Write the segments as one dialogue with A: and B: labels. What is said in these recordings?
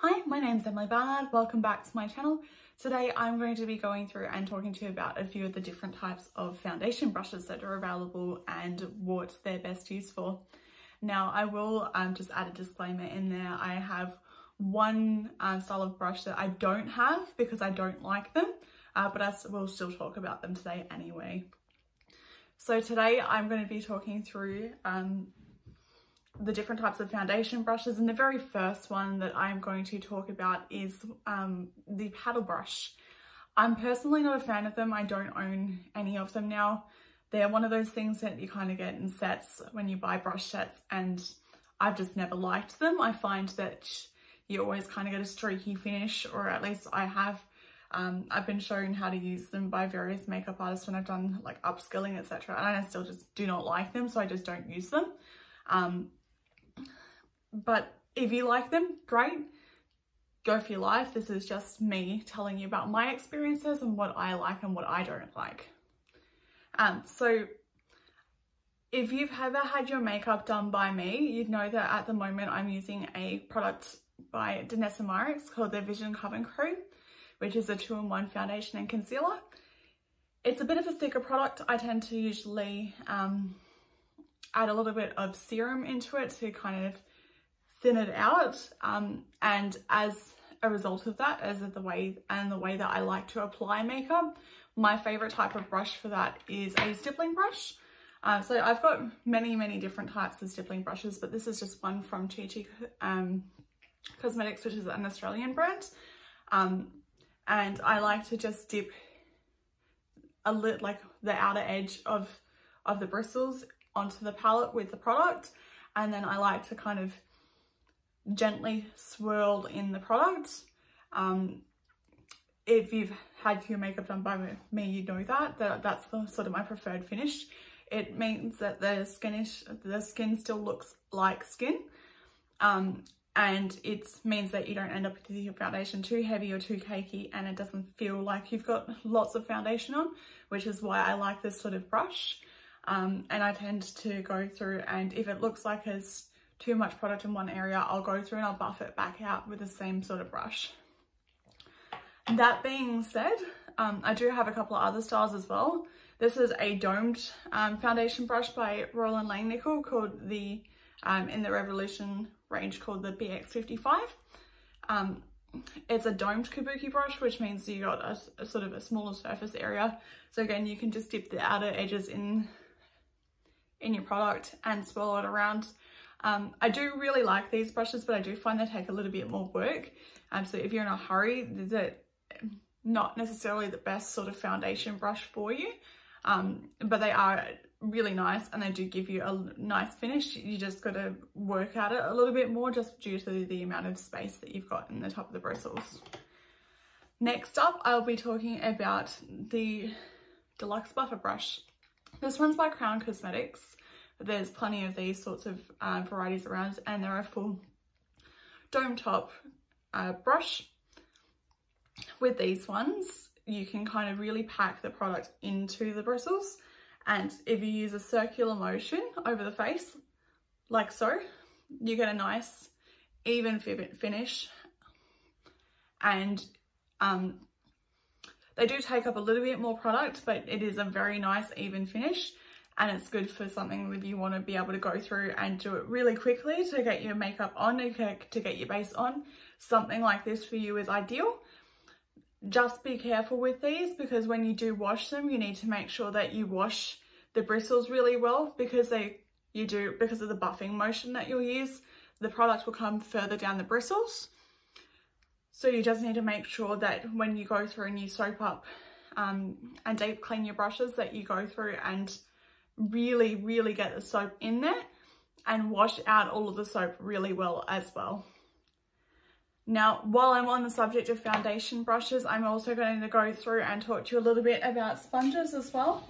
A: Hi, my name's Emily Barnard. Welcome back to my channel. Today I'm going to be going through and talking to you about a few of the different types of foundation brushes that are available and what they're best used for. Now I will just add a disclaimer in there. I have one style of brush that I don't have because I don't like them, but I will still talk about them today anyway. So today I'm going to be talking through the different types of foundation brushes, and the very first one that I'm going to talk about is the paddle brush. I'm personally not a fan of them. I don't own any of them now. They're one of those things that you kind of get in sets when you buy brush sets, and I've just never liked them. I find that you always kind of get a streaky finish, or at least I have. I've been shown how to use them by various makeup artists when I've done like upskilling, etc., and I still just do not like them, so I just don't use them. But if you like them, great, go for your life. This is just me telling you about my experiences and what I like and what I don't like. So if you've ever had your makeup done by me, you'd know that at the moment I'm using a product by Danessa Myricks called the Vision Cover Cream, which is a 2-in-1 foundation and concealer. It's a bit of a thicker product. I tend to usually add a little bit of serum into it to kind of thin it out, and as a result of that, as the way that I like to apply makeup, my favorite type of brush for that is a stippling brush. So I've got many different types of stippling brushes, but this is just one from Chi Chi Cosmetics, which is an Australian brand, and I like to just dip a little, like the outer edge of the bristles onto the palette with the product, and then I like to kind of gently swirl in the product. If you've had your makeup done by me, you know that's the sort of my preferred finish. It means that the skin still looks like skin, and it means that you don't end up with your foundation too heavy or too cakey, and it doesn't feel like you've got lots of foundation on, which is why I like this sort of brush. And I tend to go through, and if it looks like there's too much product in one area, I'll go through and I'll buff it back out with the same sort of brush. That being said, I do have a couple of other styles as well. This is a domed foundation brush by Roland Langnickel called the, in the Revolution range, called the BX55. It's a domed kabuki brush, which means you got a sort of a smaller surface area. So again, you can just dip the outer edges in your product and swirl it around. I do really like these brushes, but I do find they take a little bit more work. So if you're in a hurry, they're not necessarily the best sort of foundation brush for you. But they are really nice, and they do give you a nice finish. You just got to work at it a little bit more, just due to the amount of space that you've got in the top of the bristles. Next up, I'll be talking about the Deluxe Buffer Brush. This one's by Crown Cosmetics. There's plenty of these sorts of varieties around, and they're a full dome top brush. With these ones, you can kind of really pack the product into the bristles, and if you use a circular motion over the face, like so, you get a nice even finish. And they do take up a little bit more product, but it is a very nice even finish. And it's good for something if you want to be able to go through and do it really quickly to get your makeup on, to get your base on. Something like this for you is ideal. Just be careful with these, because when you do wash them, you need to make sure that you wash the bristles really well, because because of the buffing motion that you'll use, the product will come further down the bristles. So you just need to make sure that when you go through and you soap up and deep clean your brushes, that you go through and really get the soap in there and wash out all of the soap really well as well. Now, while I'm on the subject of foundation brushes, I'm also going to go through and talk to you a little bit about sponges as well.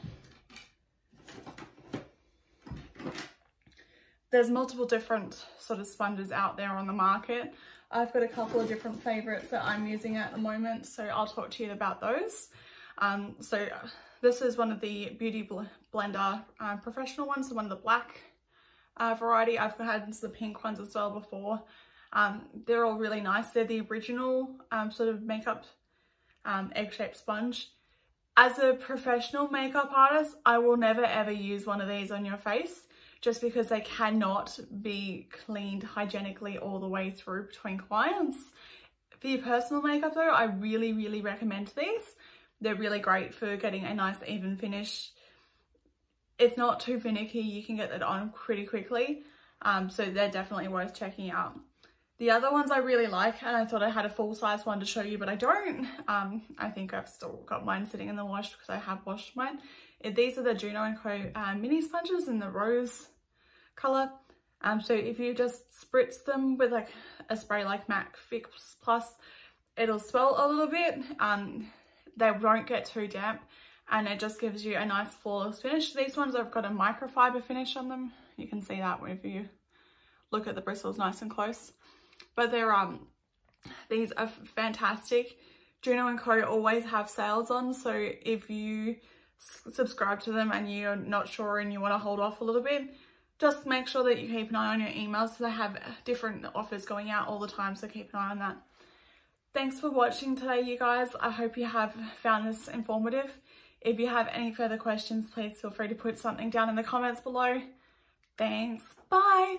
A: There's multiple different sort of sponges out there on the market. I've got a couple of different favorites that I'm using at the moment, so I'll talk to you about those. So this is one of the Beauty Blender professional ones, so one of the black variety. I've had the pink ones as well before. They're all really nice. They're the original sort of makeup egg-shaped sponge. As a professional makeup artist, I will never ever use one of these on your face, just because they cannot be cleaned hygienically all the way through between clients. For your personal makeup though, I really, really recommend these. They're really great for getting a nice even finish. It's not too finicky, you can get that on pretty quickly. So they're definitely worth checking out. The other ones I really like, and I thought I had a full size one to show you, but I don't. I think I've still got mine sitting in the wash because I have washed mine. These are the Juno & Co mini sponges in the rose color. So if you just spritz them with like a spray like MAC Fix Plus, it'll swell a little bit. They won't get too damp, and it just gives you a nice flawless finish. These ones have got a microfiber finish on them. You can see that if you look at the bristles nice and close. But they're these are fantastic. Juno & Co always have sales on, so if you subscribe to them and you're not sure and you want to hold off a little bit, just make sure that you keep an eye on your emails. So they have different offers going out all the time, so keep an eye on that. Thanks for watching today, you guys. I hope you have found this informative. If you have any further questions, please feel free to put something down in the comments below. Thanks. Bye.